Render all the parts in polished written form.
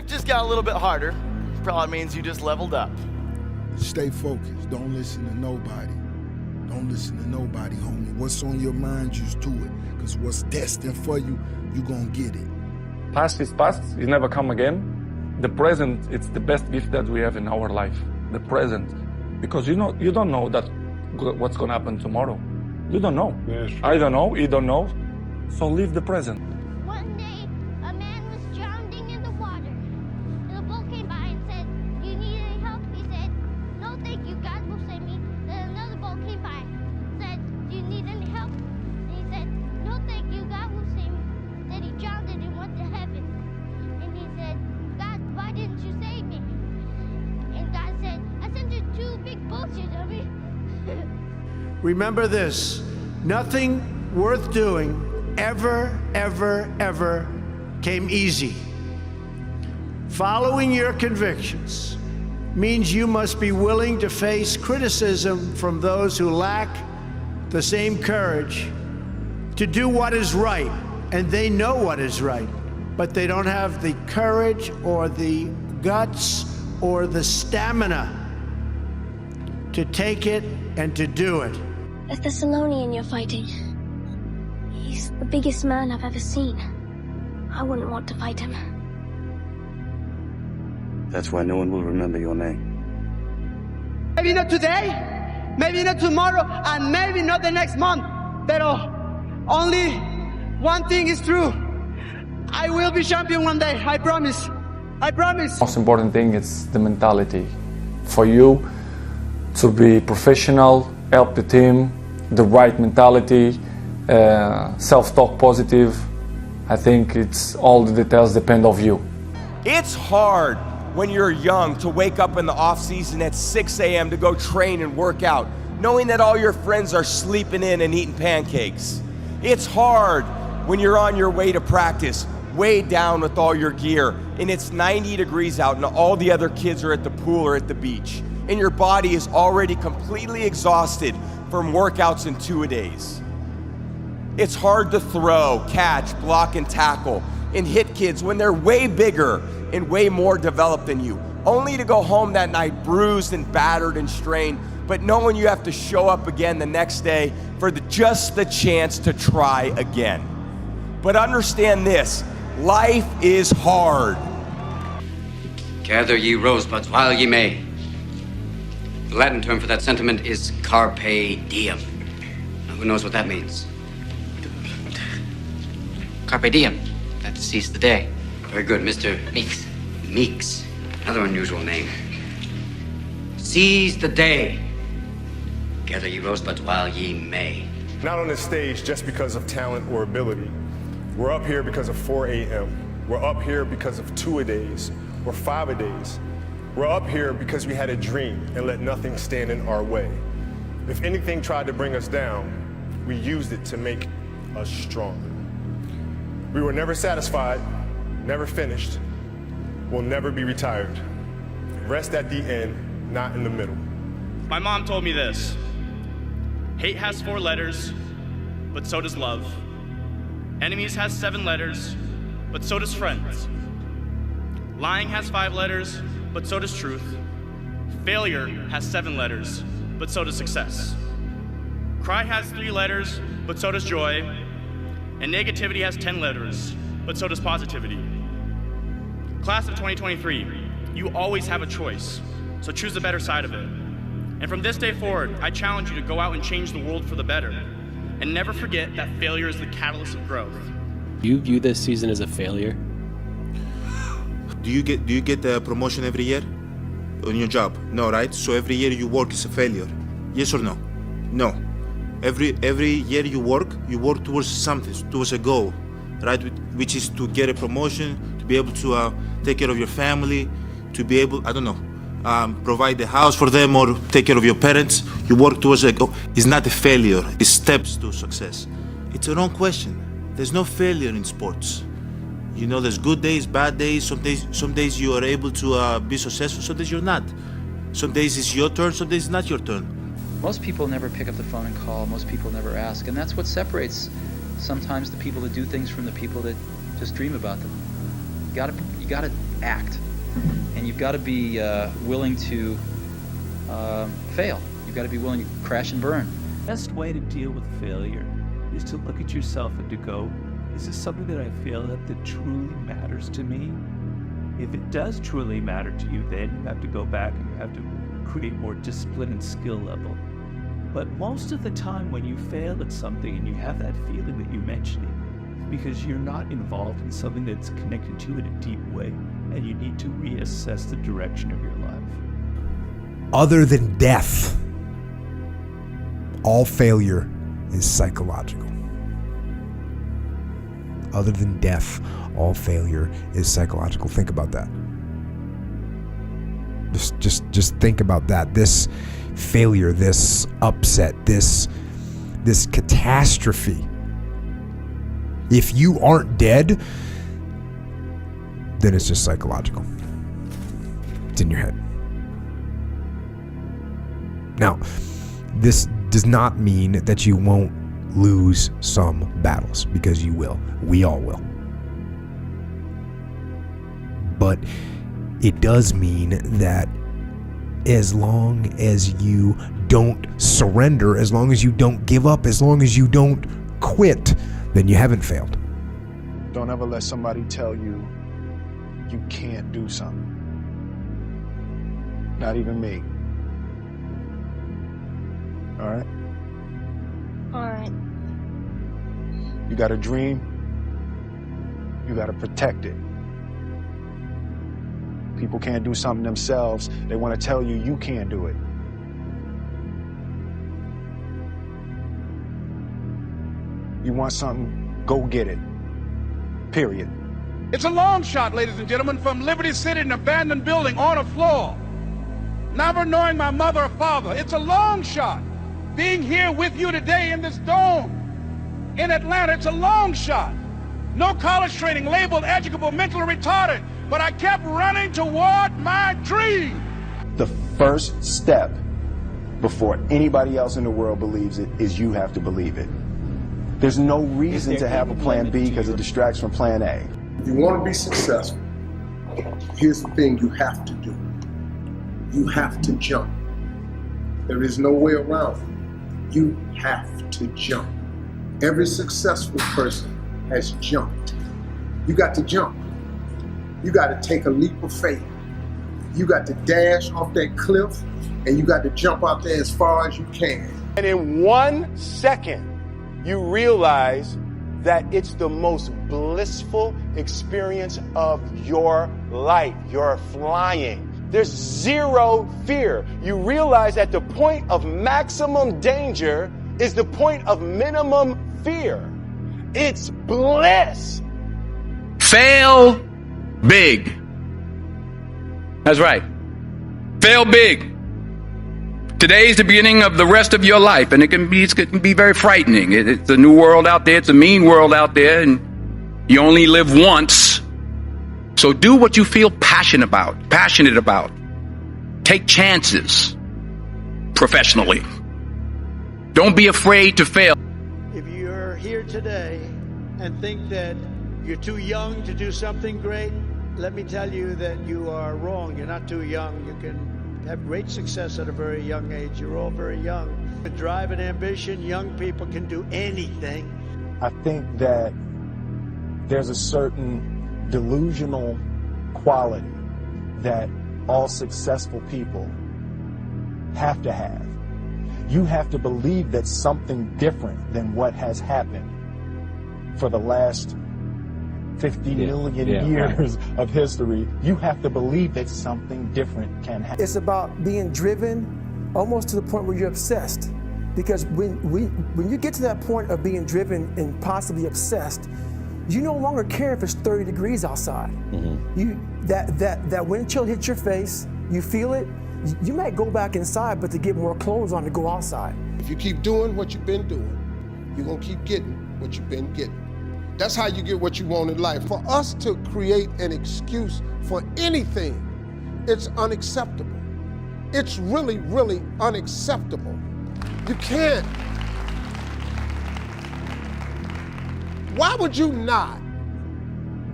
It just got a little bit harder. Probably means you just leveled up. Stay focused. Don't listen to nobody. Don't listen to nobody, homie. What's on your mind, just do it. Because what's destined for you, you gonna get it. Past is past, it never come again. The present, it's the best gift that we have in our life. The present. Because you don't know that what's gonna happen tomorrow. You don't know. Yes. I don't know, you don't know. So live the present. One day, a man was drowning in the water. The boat came by and said, "Do you need any help?" He said, "No, thank you, God will save me." Then another boat came by and said, "Do you need any help?" And he said, "No, thank you, God will save me." Then he drowned and he went to heaven. And he said, "God, why didn't you save me?" And God said, "I sent you 2 big boats, you dummy." Remember this, nothing worth doing ever, ever, ever came easy. Following your convictions means you must be willing to face criticism from those who lack the same courage to do what is right, and they know what is right, but they don't have the courage or the guts or the stamina to take it and to do it. The Thessalonian you're fighting, he's the biggest man I've ever seen. I wouldn't want to fight him. That's why no one will remember your name. Maybe not today, maybe not tomorrow, and maybe not the next month. But only one thing is true. I will be champion one day, I promise. I promise. Most important thing is the mentality. For you to be professional, help the team, the right mentality, self-talk positive. I think it's all the details depend on you. It's hard when you're young to wake up in the off season at 6 a.m. to go train and work out, knowing that all your friends are sleeping in and eating pancakes. It's hard when you're on your way to practice, weighed down with all your gear, and it's 90 degrees out and all the other kids are at the pool or at the beach, and your body is already completely exhausted from workouts and 2-a-days. It's hard to throw, catch, block, and tackle, and hit kids when they're way bigger and way more developed than you, only to go home that night bruised and battered and strained, but knowing you have to show up again the next day for just the chance to try again. But understand this, life is hard. Gather ye rosebuds while ye may. The Latin term for that sentiment is carpe diem. Now, who knows what that means? Carpe diem. That's seize the day. Very good, Mr. Meeks. Meeks. Another unusual name. Seize the day. Gather ye rosebuds while ye may. Not on this stage just because of talent or ability. We're up here because of 4 a.m. We're up here because of 2-a-days or 5-a-days. We're up here because we had a dream and let nothing stand in our way. If anything tried to bring us down, we used it to make us stronger. We were never satisfied, never finished, will never be retired. Rest at the end, not in the middle. My mom told me this. Hate has 4 letters, but so does love. Enemies has 7 letters, but so does friends. Lying has 5 letters, but so does truth. Failure has 7 letters, but so does success. Cry has 3 letters, but so does joy. And negativity has 10 letters, but so does positivity. Class of 2023, you always have a choice, so choose the better side of it. And from this day forward, I challenge you to go out and change the world for the better. And never forget that failure is the catalyst of growth. Do you view this season as a failure? Do you get the promotion every year on your job? No, right? So every year you work is a failure. Yes or no? No. Every year you work towards something, towards a goal, right? Which is to get a promotion, to be able to take care of your family, to be able, I don't know, provide the house for them or take care of your parents. You work towards a goal. It's not a failure, it's steps to success. It's a wrong question. There's no failure in sports. You know, there's good days, bad days. Some days you are able to be successful, some days you're not. Some days it's your turn, some days it's not your turn. Most people never pick up the phone and call. Most people never ask. And that's what separates sometimes the people that do things from the people that just dream about them. You gotta act. And you've got to be willing to fail. You've got to be willing to crash and burn. The best way to deal with failure is to look at yourself and to go, is this something that I failed at that truly matters to me? If it does truly matter to you, then you have to go back and you have to create more discipline and skill level. But most of the time when you fail at something and you have that feeling that you're mentioning, it's because you're not involved in something that's connected to it in a deep way, and you need to reassess the direction of your life. Other than death, all failure is psychological. Other than death, all failure is psychological. Think about that. Just think about that. This failure, this upset, this catastrophe. If you aren't dead, then it's just psychological. It's in your head. Now, this does not mean that you won't lose some battles, because you will. We all will. But it does mean that as long as you don't surrender, as long as you don't give up, as long as you don't quit, then you haven't failed. Don't ever let somebody tell you you can't do something. Not even me. All right? All right. You got a dream, you got to protect it. People can't do something themselves. They want to tell you you can't do it. You want something, go get it. Period. It's a long shot, ladies and gentlemen, from Liberty City, an abandoned building on a floor. Never knowing my mother or father. It's a long shot. Being here with you today in this dome in Atlanta, it's a long shot. No college training, labeled educable, mentally retarded, but I kept running toward my dream. The first step before anybody else in the world believes it is you have to believe it. There's no reason to have a plan B because it distracts from plan A. You want to be successful, here's the thing you have to do. You have to jump. There is no way around it. You have to jump. Every successful person has jumped. You got to jump. You got to take a leap of faith. You got to dash off that cliff, and you got to jump out there as far as you can. And in 1 second, you realize that it's the most blissful experience of your life. You're flying. There's zero fear. You realize that the point of maximum danger is the point of minimum fear. It's bliss. Fail big. That's right. Fail big. Today is the beginning of the rest of your life, and it can be very frightening. It's a new world out there. It's a mean world out there, and you only live once. So do what you feel passionate about. Take chances professionally. Don't be afraid to fail. If you're here today and think that you're too young to do something great, let me tell you that you are wrong. You're not too young. You can have great success at a very young age. You're all very young. With drive and ambition, young people can do anything. I think that there's a certain delusional quality that all successful people have to have. You have to believe that something different than what has happened for the last 50 million years of history. You have to believe that something different can happen. It's about being driven almost to the point where you're obsessed. Because when you get to that point of being driven and possibly obsessed, you no longer care if it's 30 degrees outside. That wind chill hits your face, you feel it, you might go back inside, but to get more clothes on to go outside. If you keep doing what you've been doing, you're gonna keep getting what you've been getting. That's how you get what you want in life. For us to create an excuse for anything, it's unacceptable. It's really, really unacceptable. You can't. Why would you not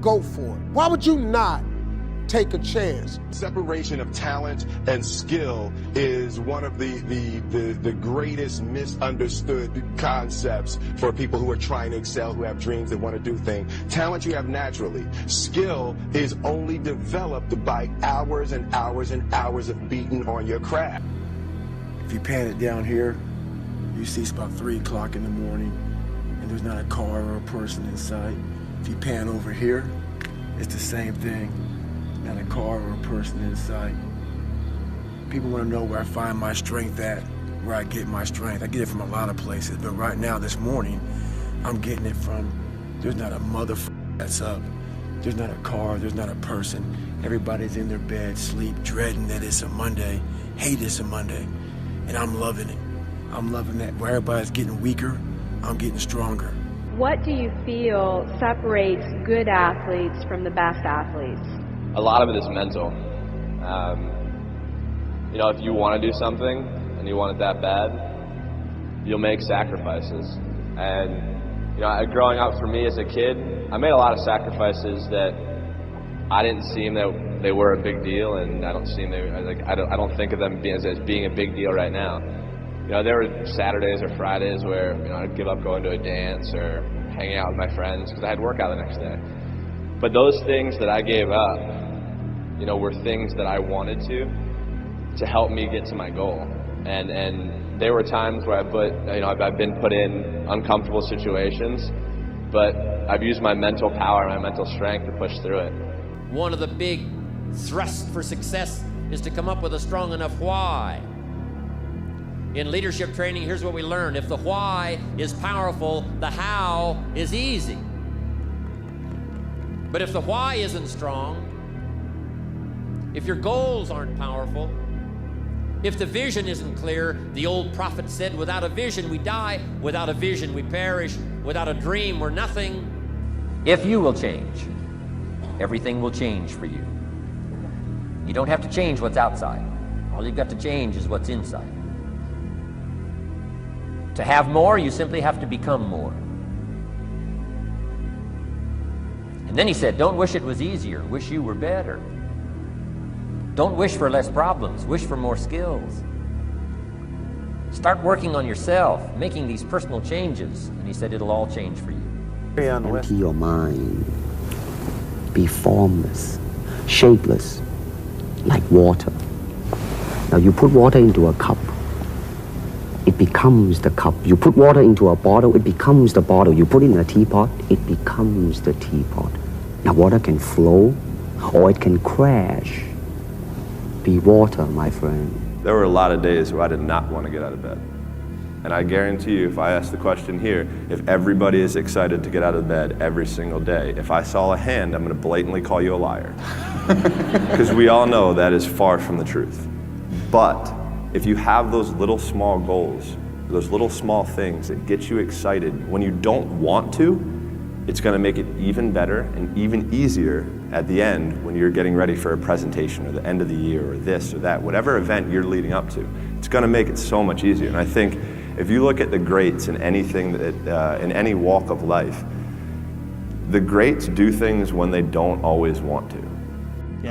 go for it? Why would you not take a chance. Separation of talent and skill is one of the greatest misunderstood concepts for people who are trying to excel, who have dreams, that want to do things. Talent you have naturally. Skill is only developed by hours and hours and hours of beating on your craft. If you pan it down here, you see it's about 3 o'clock in the morning and there's not a car or a person in sight. If you pan over here, it's the same thing. Not a car or a person in sight. People want to know where I find my strength at, where I get my strength. I get it from a lot of places, but right now, this morning, I'm getting it from, there's not a motherfucker that's up. There's not a car, there's not a person. Everybody's in their bed, sleep, dreading that it's a Monday, hate it's a Monday, and I'm loving it. I'm loving that. Where everybody's getting weaker, I'm getting stronger. What do you feel separates good athletes from the best athletes? A lot of it is mental. You know, if you want to do something and you want it that bad, you'll make sacrifices. And, you know, growing up for me as a kid, I made a lot of sacrifices that I didn't seem that they were a big deal, and I don't think of them as being a big deal right now. You know, there were Saturdays or Fridays where, you know, I'd give up going to a dance or hanging out with my friends because I had workout the next day. But those things that I gave up, you know, were things that I wanted to help me get to my goal. And there were times where I've been put in uncomfortable situations, but I've used my mental power, my mental strength to push through it. One of the big thrusts for success is to come up with a strong enough why. In leadership training, here's what we learn. If the why is powerful, the how is easy. But if the why isn't strong, if your goals aren't powerful, if the vision isn't clear, the old prophet said, without a vision we die, without a vision we perish, without a dream we're nothing. If you will change, everything will change for you. You don't have to change what's outside. All you've got to change is what's inside. To have more, you simply have to become more. And then he said, don't wish it was easier, wish you were better. Don't wish for less problems, wish for more skills. Start working on yourself, making these personal changes, and he said it'll all change for you. Empty your mind. Be formless, shapeless, like water. Now you put water into a cup, it becomes the cup. You put water into a bottle, it becomes the bottle. You put it in a teapot, it becomes the teapot. Now water can flow, or it can crash. Be water, my friend. There were a lot of days where I did not want to get out of bed. And I guarantee you, if I ask the question here, if everybody is excited to get out of bed every single day, if I saw a hand, I'm going to blatantly call you a liar. Because we all know that is far from the truth. But if you have those little small goals, those little small things that get you excited when you don't want to, it's going to make it even better and even easier at the end when you're getting ready for a presentation or the end of the year or this or that, whatever event you're leading up to. It's going to make it so much easier. And I think if you look at the greats in anything that, in any walk of life, the greats do things when they don't always want to.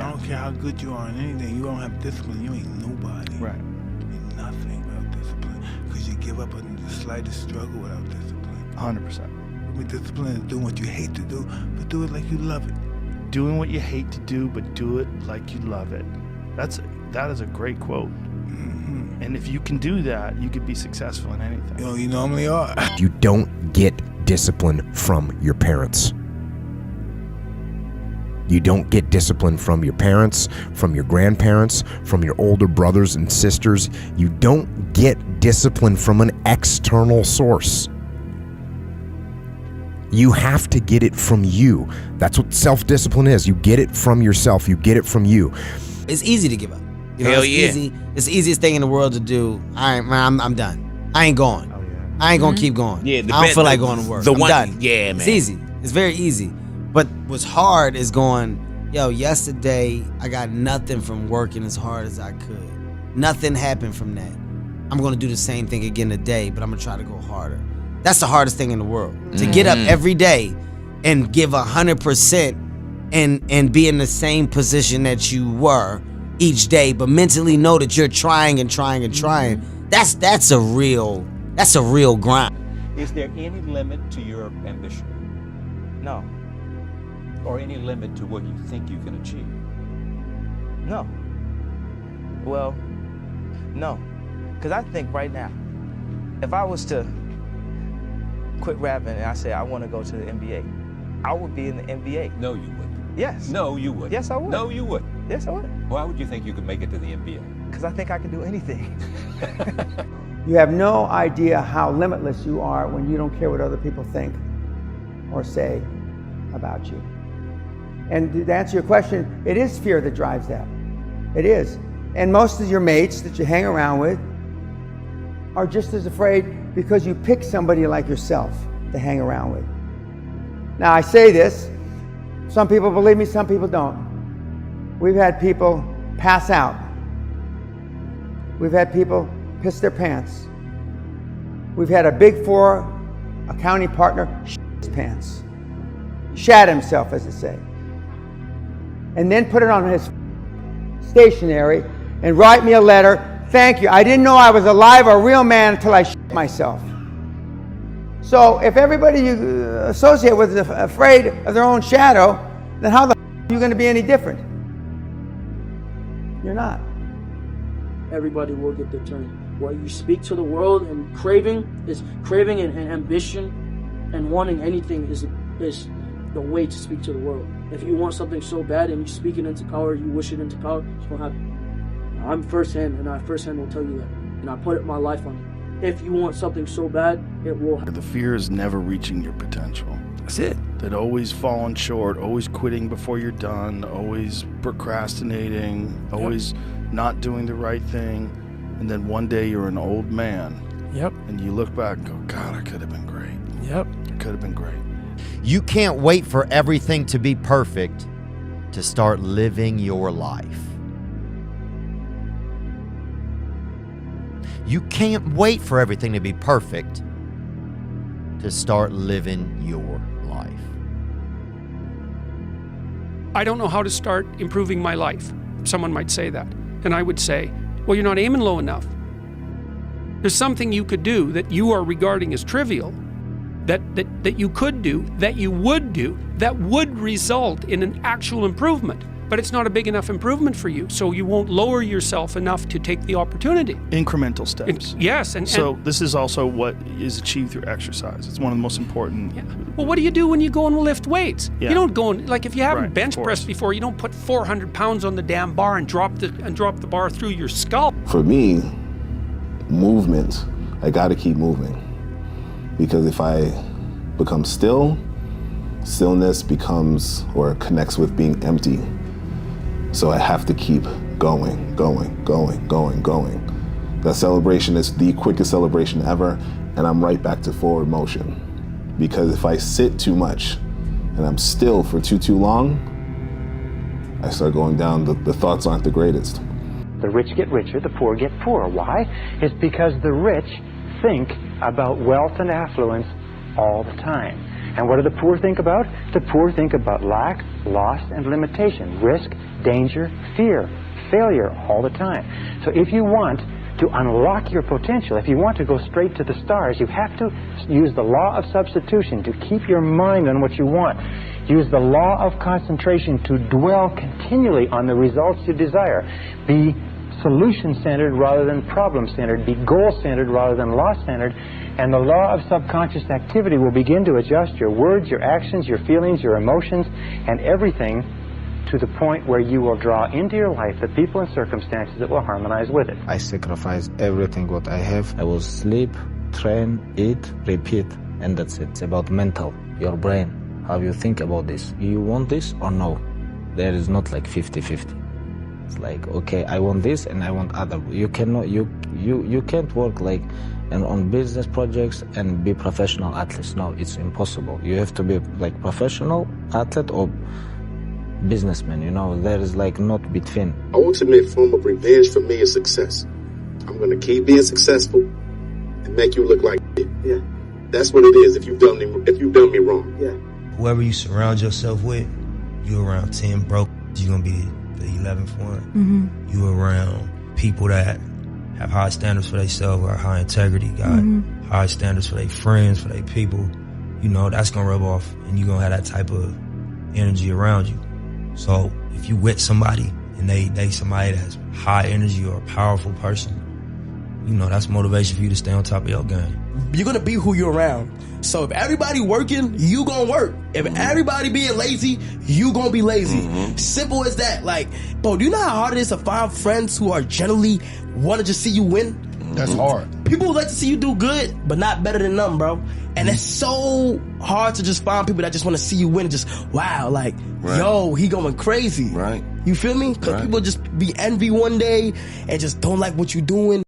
I don't care how good you are in anything, you don't have discipline, you ain't nobody. Right. You're nothing without discipline. Because you give up on the slightest struggle without discipline. 100%. Discipline is doing what you hate to do, but do it like you love it. Doing what you hate to do, but do it like you love it. That is a great quote. Mm-hmm. And if you can do that, you could be successful in anything. You know, you normally are. You don't get discipline from your parents. You don't get discipline from your parents, from your grandparents, from your older brothers and sisters. You don't get discipline from an external source. You have to get it from you. That's what self-discipline is. You get it from yourself. You get it from you. It's easy to give up. You know, Hell it's yeah. easy. It's the easiest thing in the world to do. All right, man, I'm done. I ain't going. I ain't gonna keep going. Yeah, I don't feel like going to work. I'm done. Yeah, man. It's easy. It's very easy. But what's hard is going, yo, yesterday I got nothing from working as hard as I could. Nothing happened from that. I'm gonna do the same thing again today, but I'm gonna try to go harder. That's the hardest thing in the world. To get up every day and give 100% and be in the same position that you were each day, but mentally know that you're trying and trying and trying. That's a real grind. Is there any limit to your ambition? No. Or any limit to what you think you can achieve? No. Well, no. Because I think right now, if I was to quit rapping and I say I want to go to the NBA, I would be in the NBA. No, you wouldn't. Yes. No, you wouldn't. Yes, I would. No, you wouldn't. Yes, I would. Why would you think you could make it to the NBA? Because I think I can do anything. You have no idea how limitless you are when you don't care what other people think or say about you. And to answer your question, it is fear that drives that. It is. And most of your mates that you hang around with are just as afraid because you pick somebody like yourself to hang around with. Now, I say this, some people believe me, some people don't. We've had people pass out. We've had people piss their pants. We've had a Big Four accounting partner shit his pants. Shat himself, as they say. And then put it on his stationery and write me a letter. Thank you. I didn't know I was alive or a real man until I shit myself. So if everybody you associate with is afraid of their own shadow, then how the are you going to be any different? You're not. Everybody will get their turn. What you speak to the world and craving and ambition and wanting anything is the way to speak to the world. If you want something so bad and you speak it into power, you wish it into power, it's going to happen. I'm firsthand, and I firsthand will tell you that. And I put my life on it. If you want something so bad, it will happen. The fear is never reaching your potential. That's it. That always falling short, always quitting before you're done, always procrastinating, always not doing the right thing. And then one day you're an old man. Yep. And you look back and go, God, I could have been great. Yep. It could have been great. You can't wait for everything to be perfect to start living your life. You can't wait for everything to be perfect to start living your life. I don't know how to start improving my life. Someone might say that. And I would say, well, you're not aiming low enough. There's something you could do that you are regarding as trivial, that you could do, that you would do, that would result in an actual improvement. But it's not a big enough improvement for you, so you won't lower yourself enough to take the opportunity. Incremental steps. Yes. So this is also what is achieved through exercise. It's one of the most important. Yeah. Well, what do you do when you go and lift weights? Yeah. You don't go and, like, if you haven't bench pressed before, you don't put 400 pounds on the damn bar and drop the bar through your skull. For me, movement, I gotta keep moving. Because if I become still, stillness becomes or connects with being empty. So I have to keep going. That celebration is the quickest celebration ever, and I'm right back to forward motion. Because if I sit too much and I'm still for too long, I start going down, the thoughts aren't the greatest. The rich get richer, the poor get poorer. Why? It's because the rich think about wealth and affluence all the time. And what do the poor think about? The poor think about lack, loss, and limitation, risk, danger, fear, failure all the time. So if you want to unlock your potential, if you want to go straight to the stars, you have to use the law of substitution to keep your mind on what you want. Use the law of concentration to dwell continually on the results you desire. Be solution-centered rather than problem-centered. Be goal-centered rather than loss-centered. And the law of subconscious activity will begin to adjust your words, your actions, your feelings, your emotions, and everything to the point where you will draw into your life the people and circumstances that will harmonize with it. I sacrifice everything what I have. I will sleep, train, eat, repeat, and that's it. It's about mental, your brain, how you think about this. You want this or no? There is not like 50-50. It's like, okay, I want this and I want other. You cannot, you can't work like and on business projects and be professional athletes. No, it's impossible. You have to be like professional athlete or businessman, you know, there is like not between. Ultimate form of revenge for me is success. I'm gonna keep being successful and make you look like it. Yeah. That's what it is if you've done me wrong. Yeah. Whoever you surround yourself with You around 10 broke, you're gonna be the 11th one. You around people that have high standards for themselves, got high integrity, got high standards for their friends, for their people. You know, that's gonna rub off, and you're gonna have that type of energy around you. So if you with somebody and they somebody that's high energy or a powerful person, you know, that's motivation for you to stay on top of your game. You're gonna be who you're around. So if everybody working, you gonna work. If everybody being lazy, you gonna be lazy. Simple as that. Like, bro, do you know how hard it is to find friends who are generally want to just see you win? That's hard. People would like to see you do good, but not better than them, bro. And it's so hard to just find people that just want to see you win. Just, wow, like, yo, he going crazy. Right. You feel me? Because people just be envy one day and just don't like what you're doing.